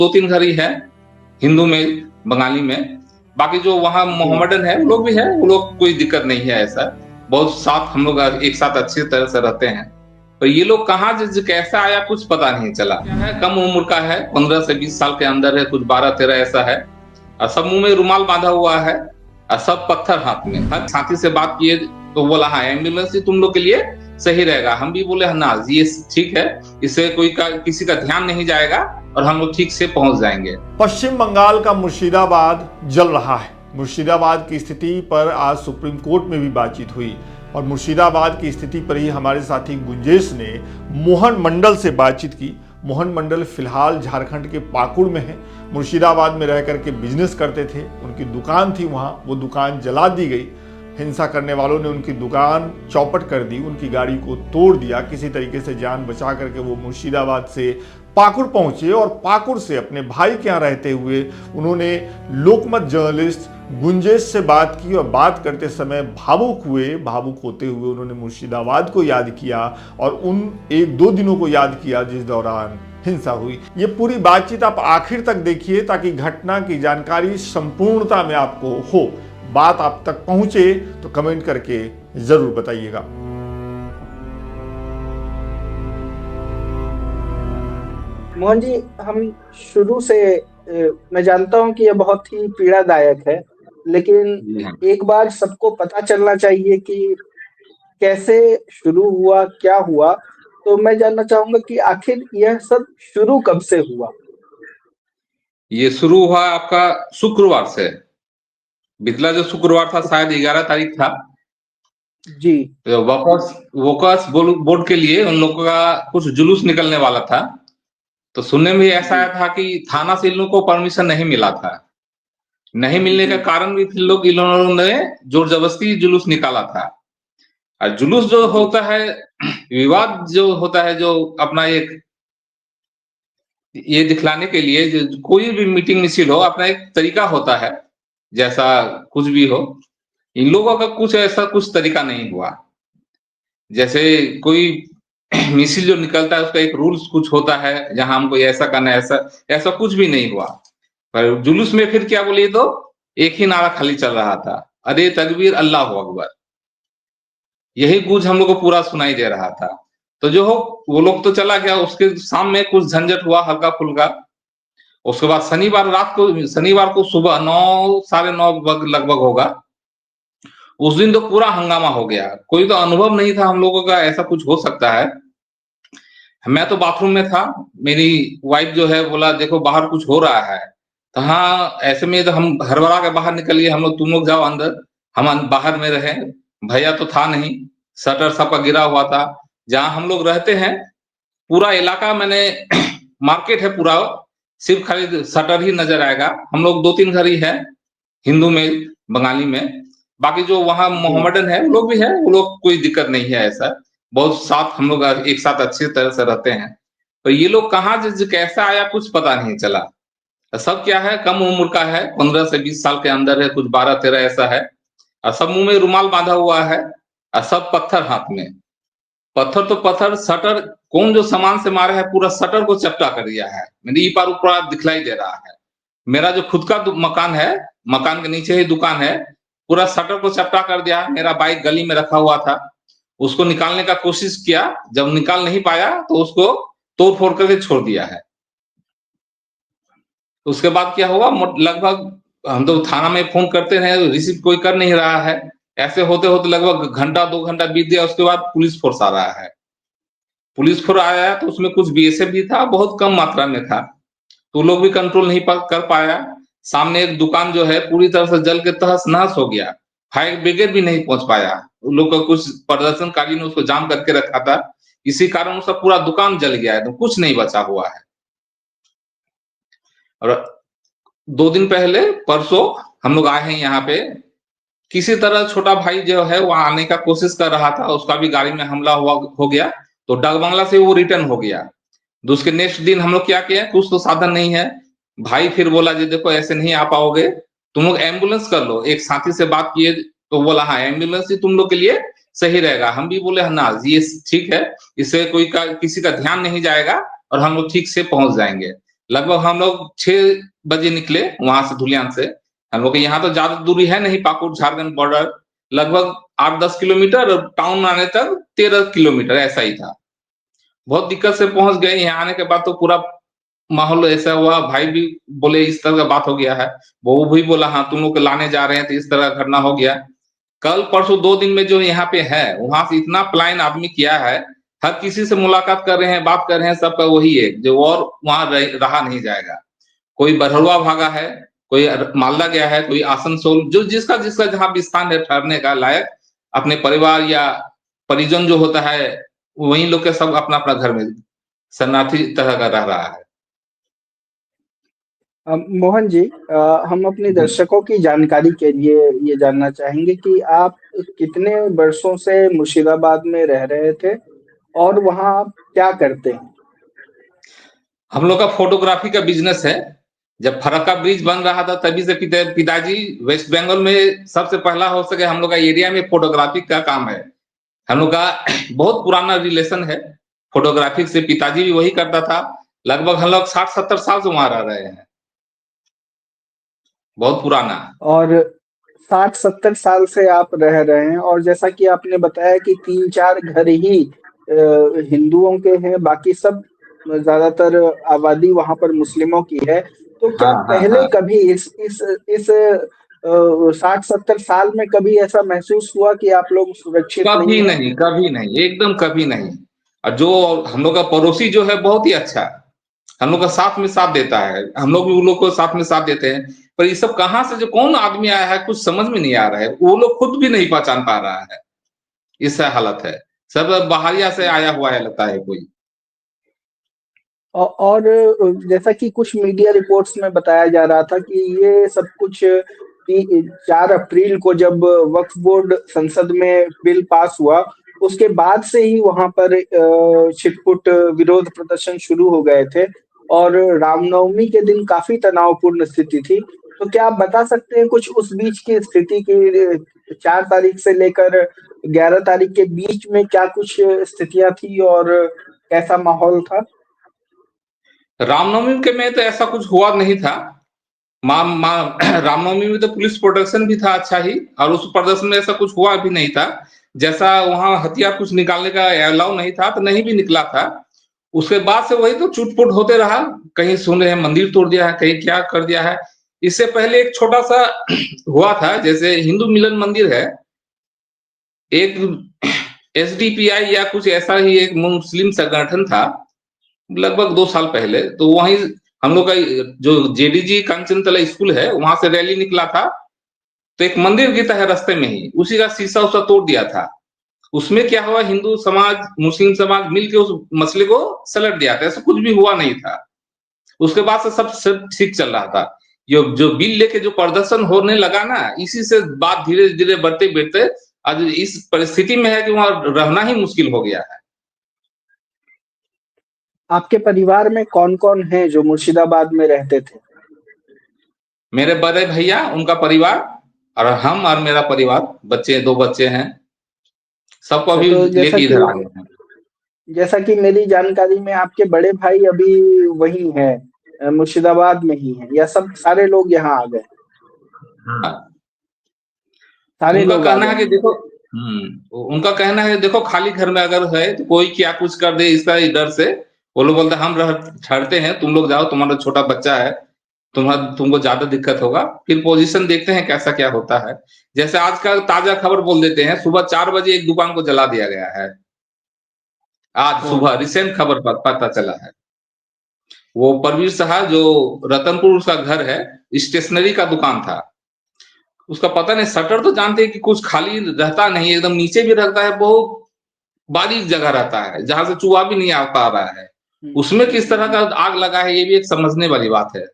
2-3 घर ही है हिंदू में, बंगाली में। बाकी जो वहाँ मोहम्मडन है, वो लोग भी है, वो लोग कोई दिक्कत नहीं है ऐसा। बहुत साथ हम लोग एक साथ अच्छी तरह से रहते हैं। तो ये लोग कहाँ से कैसा आया कुछ पता नहीं चला। क्या है, कम उम्र का है, 15 से 20 साल के अंदर है, कुछ 12-13 ऐसा है। और सब मुंह में रुमाल बांधा हुआ है और सब पत्थर हाथ में। हर साथी से बात किए तो बोला हाँ एम्बुलेंस ही तुम लोग के लिए सही रहेगा। हम भी बोले ना ये ठीक है, इससे किसी का ध्यान नहीं जाएगा और हम लोग ठीक से पहुंच जाएंगे। पश्चिम बंगाल का मुर्शिदाबाद जल रहा है। मुर्शिदाबाद की स्थिति पर आज सुप्रीम कोर्ट में भी बातचीत हुई और मुर्शिदाबाद की स्थिति पर ही हमारे साथी गुंजेश ने मोहन मंडल से बातचीत की। मोहन मंडल फिलहाल झारखंड के पाकुड़ में है। मुर्शिदाबाद में रह करके बिजनेस करते थे, उनकी दुकान थी वहाँ, वो दुकान जला दी गई। हिंसा करने वालों ने उनकी दुकान चौपट कर दी, उनकी गाड़ी को तोड़ दिया। किसी तरीके से जान बचा करके वो मुर्शिदाबाद से पाकुड़ पहुंचे और पाकुड़ से अपने भाई के यहाँ रहते हुए उन्होंने लोकमत जर्नलिस्ट गुंजेश से बात की और बात करते समय भावुक हुए। भावुक होते हुए उन्होंने मुर्शिदाबाद को याद किया और उन 1-2 दिनों को याद किया जिस दौरान हिंसा हुई। ये पूरी बातचीत आप आखिर तक देखिए ताकि घटना की जानकारी संपूर्णता में आपको हो। बात आप तक पहुंचे तो कमेंट करके जरूर बताइएगा। मोहन जी, हम शुरू से मैं जानता हूं कि यह बहुत ही पीड़ादायक है, लेकिन एक बार सबको पता चलना चाहिए कि कैसे शुरू हुआ, क्या हुआ। तो मैं जानना चाहूंगा कि आखिर यह सब शुरू कब से हुआ? ये शुरू हुआ आपका शुक्रवार से। पिछला जो शुक्रवार था शायद 11 तारीख था। जी। तो वोकस बोर्ड के लिए उन लोगों का कुछ जुलूस निकलने वाला था। तो सुनने में ऐसा आया था कि थाना से इन लोगों को परमिशन नहीं मिला था। नहीं मिलने का कारण भी फिर इन लोगों ने जोर जबरदस्ती जुलूस निकाला था। और जुलूस जो होता है, विवाद जो होता है, जो अपना एक ये दिखलाने के लिए कोई भी मीटिंग मिছিল हो, अपना एक तरीका होता है। जैसा कुछ भी हो, इन लोगों का कुछ ऐसा कुछ तरीका नहीं हुआ। जैसे कोई मिছিল जो निकलता है उसका एक रूल्स कुछ होता है, जहां हमको ऐसा करना है, ऐसा ऐसा कुछ भी नहीं हुआ। पर जुलूस में फिर क्या बोलिए तो एक ही नारा खाली चल रहा था, अरे तकबीर अल्लाह अकबर। यही गूंज हम लोग को पूरा सुनाई दे रहा था। तो जो हो वो लोग तो चला गया, उसके शाम में कुछ झंझट हुआ हल्का फुल्का। उसके बाद शनिवार को सुबह 9 साढ़े 9 लगभग होगा, उस दिन तो पूरा हंगामा हो गया। कोई तो अनुभव नहीं था हम लोगों का ऐसा कुछ हो सकता है। मैं तो बाथरूम में था, मेरी वाइफ जो है बोला देखो बाहर कुछ हो रहा है। तो हाँ, ऐसे में तो हम हड़बड़ा के बाहर निकल लिए। हम लोग तुम लोग जाओ अंदर, हम बाहर में रहे। भैया तो था नहीं, शटर सबका गिरा हुआ था। जहाँ हम लोग रहते हैं पूरा इलाका मैंने मार्केट है पूरा, सिर्फ खाली शटर ही नजर आएगा। हम लोग 2-3 घर ही है हिंदू में, बंगाली में। बाकी जो वहाँ मोहम्मडन है, वो लोग भी है, वो लोग कोई दिक्कत नहीं है ऐसा। बहुत साथ हम लोग एक साथ अच्छी तरह से रहते हैं। तो ये लोग कहाँ से कैसा आया कुछ पता नहीं चला। सब क्या है, कम उम्र का है, 15 से 20 साल के अंदर है, कुछ 12-13 ऐसा है। और सब मुंह में रुमाल बांधा हुआ है और सब पत्थर हाथ में। पत्थर तो पत्थर, शटर कौन जो सामान से मारा है पूरा शटर को चपटा कर दिया है। मेरी पार ऊपर दिखलाई दे रहा है। मेरा जो खुद का मकान है, मकान के नीचे ही दुकान है, पूरा शटर को चपटा कर दिया। मेरा बाइक गली में रखा हुआ था, उसको निकालने का कोशिश किया, जब निकाल नहीं पाया तो उसको तोड़ फोड़ करके छोड़ दिया है। उसके बाद क्या हुआ, लगभग हम तो थाना में फोन करते रहे, रिसीव कोई कर नहीं रहा है। ऐसे होते होते लगभग घंटा 2 घंटा बीत गया। उसके बाद पुलिस फोर्स आ रहा है। पुलिस फोर्स आया तो उसमें कुछ बीएसएफ भी था, बहुत कम मात्रा में था, तो लोग भी कंट्रोल नहीं कर पाया। सामने एक दुकान जो है पूरी तरह से जल के तहस नहस हो गया। फायर ब्रिगेड भी नहीं पहुंच पाया। उन लोग का कुछ प्रदर्शनकारी ने उसको जाम करके रखा था, इसी कारण उसका पूरा दुकान जल गया है, तो कुछ नहीं बचा हुआ है। और 2 दिन पहले परसों हम लोग आए हैं यहाँ पे। किसी तरह छोटा भाई जो है वो आने का कोशिश कर रहा था, उसका भी गाड़ी में हमला हो गया, तो डाकबंगला से वो रिटर्न हो गया। तो उसके नेक्स्ट दिन हम लोग क्या किए, कुछ तो साधन नहीं है। भाई फिर बोला जी देखो ऐसे नहीं आ पाओगे, तुम लोग एम्बुलेंस कर लो। एक साथी से बात किए तो बोला हाँ एम्बुलेंस ही तुम लोग के लिए सही रहेगा। हम भी बोले ना ये ठीक है, इससे किसी का ध्यान नहीं जाएगा और हम लोग ठीक से पहुंच जाएंगे। लगभग हम लोग 6 बजे निकले वहां से, धुलियान से। हम लोग के यहाँ तो ज्यादा दूरी है नहीं, पाकुड़ झारखंड बॉर्डर लगभग 8-10 किलोमीटर, टाउन आने तक 13 किलोमीटर ऐसा ही था। बहुत दिक्कत से पहुंच गए। यहाँ आने के बाद तो पूरा माहौल ऐसा हुआ, भाई भी बोले इस तरह का बात हो गया है, बहू भी बोला हाँ तुम लोग को लाने जा रहे हैं तो इस तरह का घटना हो गया। कल परसों 2 दिन में जो यहाँ पे है, वहां से इतना प्लान आदमी किया है, हर किसी से मुलाकात कर रहे हैं, बात कर रहे हैं, सबका वही है जो और वहां रहा नहीं जाएगा। कोई बरहड़ुआ भागा है, कोई मालदा गया है, कोई आसनसोल, जो जिसका जिसका जहाँ भी स्थान है ठहरने का लायक, अपने परिवार या परिजन जो होता है वही लोग के सब अपना अपना घर में शरणार्थी तरह का रह रहा है। मोहन जी, हम अपने दर्शकों की जानकारी के लिए ये जानना चाहेंगे कि आप कितने वर्षों से मुर्शिदाबाद में रह रहे थे और वहाँ आप क्या करते हैं? हम लोग का फोटोग्राफी का बिजनेस है। जब फरक्का ब्रिज बन रहा था तभी से पिताजी वेस्ट बंगाल में सबसे पहला हो सके हम लोग का एरिया में फोटोग्राफी का काम है। हम लोग का बहुत पुराना रिलेशन है फोटोग्राफी से, पिताजी भी वही करता था। लगभग हम लोग 60-70 साल से वहां रह रहे हैं, बहुत पुराना। और 60-70 साल से आप रह रहे हैं, और जैसा कि आपने बताया कि 3-4 घर ही हिंदुओं के हैं, बाकी सब ज्यादातर आबादी वहां पर मुस्लिमों की है। तो क्या हाँ हाँ पहले हाँ। कभी इस 60-70 साल में कभी ऐसा महसूस हुआ कि आप लोग सुरक्षित कभी नहीं है? नहीं, कभी नहीं, एकदम कभी नहीं। और जो हम लोग का पड़ोसी जो है बहुत ही अच्छा, हम लोग का साथ में साथ देता है, हम लोग भी उन लोग को साथ में साथ देते हैं। पर ये सब कहाँ से जो कौन आदमी आया है कुछ समझ में नहीं आ रहा है, वो लोग खुद भी नहीं पहचान पा रहा है। इस हालत है, सब बाहरिया से आया हुआ है लगता है कोई। और जैसा कि कुछ मीडिया रिपोर्ट्स में बताया जा रहा था कि ये सब कुछ 4 अप्रैल को जब वक्फ बोर्ड संसद में बिल पास हुआ, उसके बाद से ही वहां पर छिटपुट विरोध प्रदर्शन शुरू हो गए थे, और रामनवमी के दिन काफी तनावपूर्ण स्थिति थी। तो क्या आप बता सकते हैं कुछ उस बीच की स्थिति की, 4 तारीख से लेकर 11 तारीख के बीच में क्या कुछ स्थितियां थी और कैसा माहौल था? रामनवमी के में तो ऐसा कुछ हुआ नहीं था। माँ माँ रामनवमी में तो पुलिस प्रोटेक्शन भी था अच्छा ही, और उस प्रदर्शन में ऐसा कुछ हुआ भी नहीं था। जैसा वहां हथियार कुछ निकालने का अलाउ नहीं था तो नहीं भी निकला था। उसके बाद से वही तो चुटपुट होते रहा, कहीं सुन रहे हैं मंदिर तोड़ दिया है, कहीं क्या कर दिया है। इससे पहले एक छोटा सा हुआ था, जैसे हिंदू मिलन मंदिर है, एक एसडीपीआई या कुछ ऐसा ही एक मुस्लिम संगठन था, लगभग 2 साल पहले। तो वहीं हम लोग का जो जेडीजी कांचनतला स्कूल है वहां से रैली निकला था, तो एक मंदिर गिरता है रास्ते में ही, उसी का शीशा उसा तोड़ दिया था। उसमें क्या हुआ, हिंदू समाज मुस्लिम समाज मिलकर उस मसले को सलट दिया था, ऐसा कुछ भी हुआ नहीं था। उसके बाद से सब ठीक चल रहा था। जो जो बिल लेके जो प्रदर्शन होने लगा ना, इसी से बात धीरे धीरे बढ़ते बढ़ते आज इस परिस्थिति में है कि वहां रहना ही मुश्किल हो गया है। आपके परिवार में कौन-कौन है जो मुर्शिदाबाद में रहते थे? मेरे बड़े भैया, उनका परिवार, और हम और मेरा परिवार, बच्चे 2 बच्चे हैं, सबको अच्छा, अभी तो लेके इधर आ गए हैं। जैसा कि मेरी जानकारी में आपके बड़े भाई अभी वहीं हैं, मुर्शिदाबाद में ही हैं, या सब सारे लोग यहाँ आ गए? हाँ। सारे उनका लोग आ कहना है गए कि हैं। देखो, उनका कहना है देखो खाली घर में अगर है तो कोई क्या कुछ कर दे इसका ही डर से वो लोग बोलते हैं हम रह ठहरते हैं, तुम लोग जाओ, तुम्हारा छोटा बच्चा है, तुमको ज्यादा दिक्कत होगा, फिर पोजीशन देखते हैं कैसा क्या होता है। जैसे आज का ताजा खबर बोल देते हैं, सुबह 4 बजे एक दुकान को जला दिया गया है, आज हाँ। सुबह रिसेंट खबर पर पता चला है। वो परवीर साहब जो रतनपुर उसका घर है, स्टेशनरी का दुकान था, उसका पता नहीं, शटर तो जानते हैं कि कुछ खाली रहता नहीं, एकदम नीचे भी रहता है, बहुत बारीक जगह रहता है जहां से चूहा भी नहीं आ पा रहा है। उसमें किस तरह का आग लगा है ये भी एक समझने वाली बात है।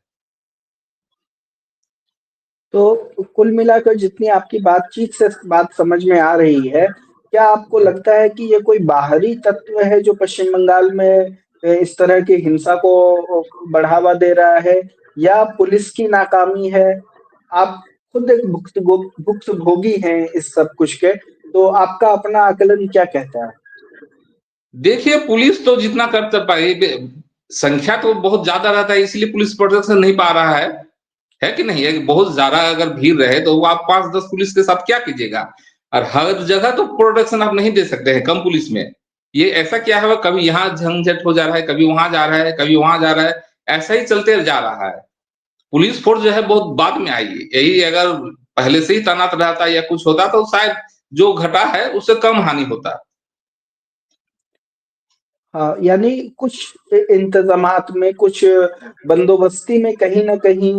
तो कुल मिलाकर जितनी आपकी बातचीत से बात समझ में आ रही है, क्या आपको लगता है कि ये कोई बाहरी तत्व है जो पश्चिम बंगाल में इस तरह की हिंसा को बढ़ावा दे रहा है, या पुलिस की नाकामी है? आप खुद एक भुक्तभोगी हैं इस सब कुछ के, तो आपका अपना आकलन क्या कहता है? देखिए पुलिस तो जितना कर पाई, संख्या तो बहुत ज्यादा रहता है, इसलिए पुलिस प्रोटेक्शन नहीं पा रहा है कि नहीं? है बहुत ज्यादा अगर भीड़ रहे तो आप 5-10 पुलिस के साथ क्या कीजिएगा? और हर जगह तो प्रोटेक्शन आप नहीं दे सकते हैं कम पुलिस में। ये ऐसा क्या है, कभी यहाँ झंझट हो जा रहा है, कभी वहां जा रहा है, कभी वहां जा रहा है, ऐसा ही चलते जा रहा है। पुलिस फोर्स जो है बहुत बाद में आई है। यही अगर पहले से ही तैनात रहता या कुछ होता तो शायद जो घटा है उससे कम हानि होता। हाँ, यानी कुछ इंतजामात में, कुछ बंदोबस्ती में कहीं ना कहीं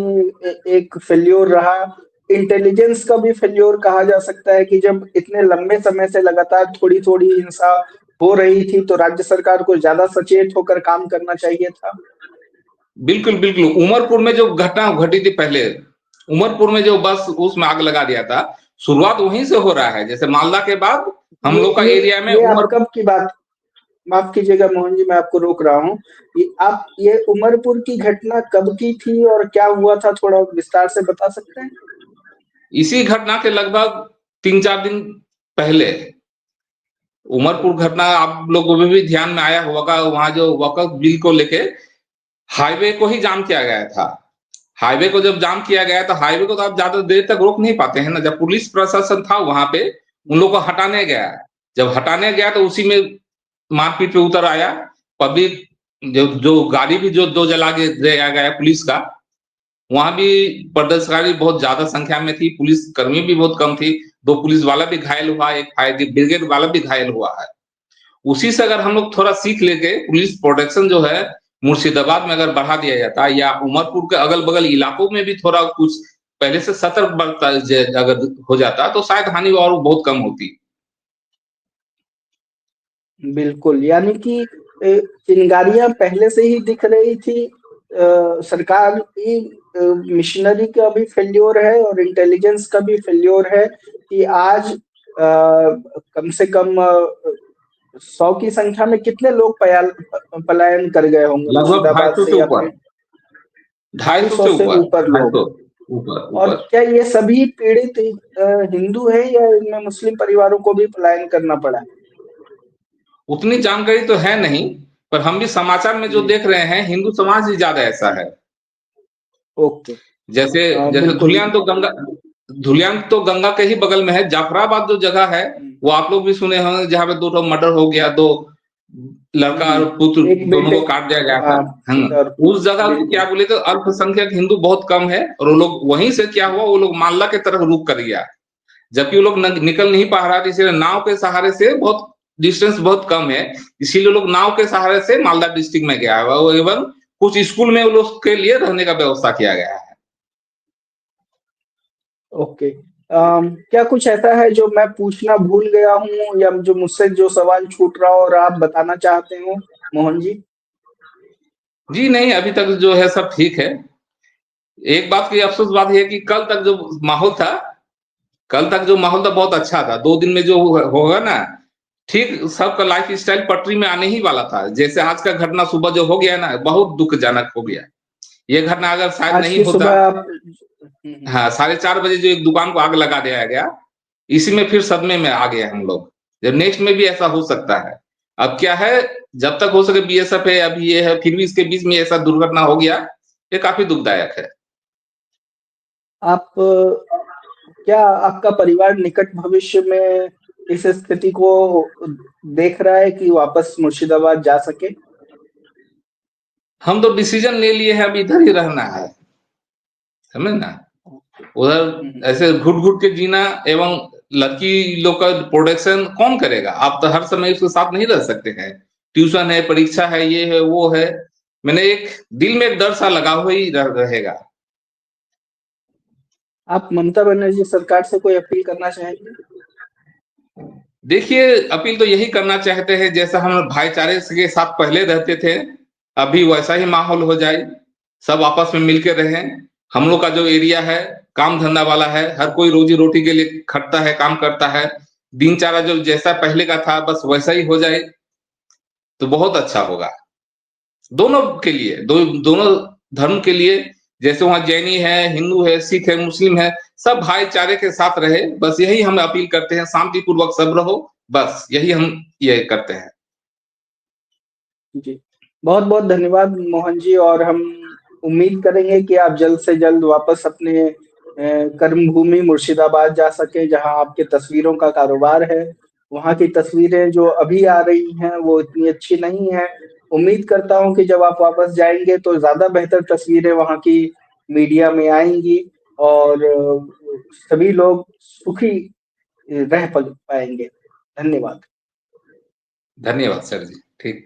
एक फेल्योर रहा। इंटेलिजेंस का भी फेल्योर कहा जा सकता है कि जब इतने लंबे समय से लगातार थोड़ी थोड़ी हिंसा हो रही थी तो राज्य सरकार को ज्यादा सचेत होकर काम करना चाहिए था। बिल्कुल बिल्कुल, उमरपुर में जो घटना घटी थी पहले, उमरपुर में जो बस उसमें आग लगा दिया था, शुरुआत वहीं से हो रहा है। जैसे मालदा के बाद हम ये लोग का ये एरिया में ये आप उमर कब की बात, माफ कीजिएगा मोहन जी, मैं आपको रोक रहा हूँ। आप ये उमरपुर की घटना कब की थी और क्या हुआ था, थोड़ा विस्तार से बता सकते हैं? इसी घटना के लगभग 3-4 दिन पहले उमरपुर घटना आप लोगों को भी ध्यान में आया होगा। वहां जो वक्फ बिल को लेके हाईवे को ही जाम किया गया था। हाईवे को जब जाम किया गया तो हाईवे को तो आप ज्यादा देर तक रोक नहीं पाते हैं ना। जब पुलिस प्रशासन था वहां पे, उन लोगों को हटाने गया, जब हटाने गया तो उसी में मारपीट पे उतर आया पब्लिक। जो जो गाड़ी भी जो दो जला के दिया गया पुलिस का, वहां भी प्रदर्शनकारी बहुत ज्यादा संख्या में थी, पुलिस कर्मी भी बहुत कम थी। 2 पुलिस वाला भी घायल हुआ, एक फायर ब्रिगेड वाला भी घायल हुआ है। उसी से अगर हम लोग थोड़ा सीख लेके पुलिस प्रोटेक्शन जो है मुर्शिदाबाद में अगर बढ़ा दिया जाता, या उमरपुर के अगल बगल इलाकों में भी थोड़ा कुछ पहले से सतर्क बरता अगर हो जाता तो शायद हानि और बहुत कम होती। बिल्कुल, यानी कि चिंगारियां पहले से ही दिख रही थी। सरकार की मिशनरी का भी फेल्योर है और इंटेलिजेंस का भी फेल्योर है कि आज कम से कम 100 की संख्या में कितने लोग पलायन कर गए होंगे लगभग मुर्शिदाबाद 250 से, से या ऊपर, फिर 250 से 250 से ऊपर, ऊपर लोग। 250 ऊपर और ऊपर। क्या ये सभी पीड़ित हिंदू हैं या इनमें मुस्लिम परिवारों को भी पलायन करना पड़ा? उतनी जानकारी तो है नहीं, पर हम भी समाचार में जो जी, देख रहे हैं हिंदू समाज ही ज्यादा ऐसा है। ओके। जैसे जैसे बिल्कुल। धुलियान तो गंगा के ही बगल में है। जाफराबाद जो जगह है हम्म, वो आप लोग भी सुने होंगे, जहाँ पे 2 मर्डर हो गया, 2 लड़का और पुत्र एक दोनों बेटे, को काट दिया गया था। हाँ, पिता और उस जगह को क्या बिल्कुल। बोले तो अल्पसंख्यक हिंदू बहुत कम है, और वो लोग वहीं से क्या हुआ, वो लोग मालदा की तरफ रुक कर गया, जबकि वो लोग निकल नहीं पा रहा था। इसलिए नाव के सहारे से, बहुत डिस्टेंस बहुत कम है, इसीलिए लोग नाव के सहारे से मालदा डिस्ट्रिक्ट में गया है। एवं कुछ स्कूल में वो लोग के लिए रहने का व्यवस्था किया गया है। ओके। क्या कुछ ऐसा है जो मैं पूछना भूल गया हूँ या जो मुझसे जो सवाल छूट रहा हो और आप बताना चाहते हो मोहन जी? जी नहीं, अभी तक जो है सब ठीक है। एक बात की अफसोस बात यह है कि कल तक जो माहौल था, कल तक जो माहौल था बहुत अच्छा था। 2 दिन में जो होगा ना, ठीक सबका लाइफ स्टाइल पटरी में आने ही वाला था। जैसे आज का घटना सुबह जो हो गया ना, बहुत दुखजनक हो गया। ये घटना अगर शायद आज नहीं की होता, सुबह आप हाँ 4:30 बजे जो एक दुकान को आग लगा दिया गया, इसी में फिर सदमे में आ गए हम लोग। जब नेक्स्ट में भी ऐसा हो सकता है। अब क्या है, जब तक हो सके बीएसएफ है, अभी ये है, फिर भी इसके बीच में ऐसा दुर्घटना हो गया, ये काफी दुखदायक है। आप क्या आपका परिवार निकट भविष्य में इस स्थिति को देख रहा है कि वापस मुर्शिदाबाद जा सके? हम तो डिसीजन ले लिए हैं, अब इधर ही रहना है, समझ ना। उधर ऐसे घुट घुट के जीना, एवं लड़की लोग का प्रोटेक्शन कौन करेगा? आप तो हर समय उसके साथ नहीं रह सकते हैं। ट्यूशन है, परीक्षा है, ये है, वो है। मैंने एक दिल में एक डर सा लगा हुआ ही रहेगा। आप ममता बनर्जी सरकार से कोई अपील करना चाहेंगे? देखिए, अपील तो यही करना चाहते हैं, जैसा हम भाईचारे के साथ पहले रहते थे, अभी वैसा ही माहौल हो जाए, सब आपस में मिलकर रहें। हम लोग का जो एरिया है काम धंधा वाला है, हर कोई रोजी रोटी के लिए खटता है, काम करता है। दिनचर्या जो जैसा पहले का था बस वैसा ही हो जाए तो बहुत अच्छा होगा, दोनों के लिए, दोनों धर्म के लिए। जैसे वहाँ जैनी है, हिंदू है, सिख है, मुस्लिम है, सब भाईचारे के साथ रहे, बस यही हम अपील करते हैं। शांतिपूर्वक सब रहो, बस यही हम ये करते हैं। जी। बहुत बहुत धन्यवाद मोहन जी, और हम उम्मीद करेंगे कि आप जल्द से जल्द वापस अपने कर्म भूमि मुर्शिदाबाद जा सके, जहां आपके तस्वीरों का कारोबार है। वहां की तस्वीरें जो अभी आ रही हैं वो इतनी अच्छी नहीं है। उम्मीद करता हूं कि जब आप वापस जाएंगे तो ज्यादा बेहतर तस्वीरें वहां की मीडिया में आएंगी, और सभी लोग सुखी रह पाएंगे। धन्यवाद। धन्यवाद सर जी। ठीक।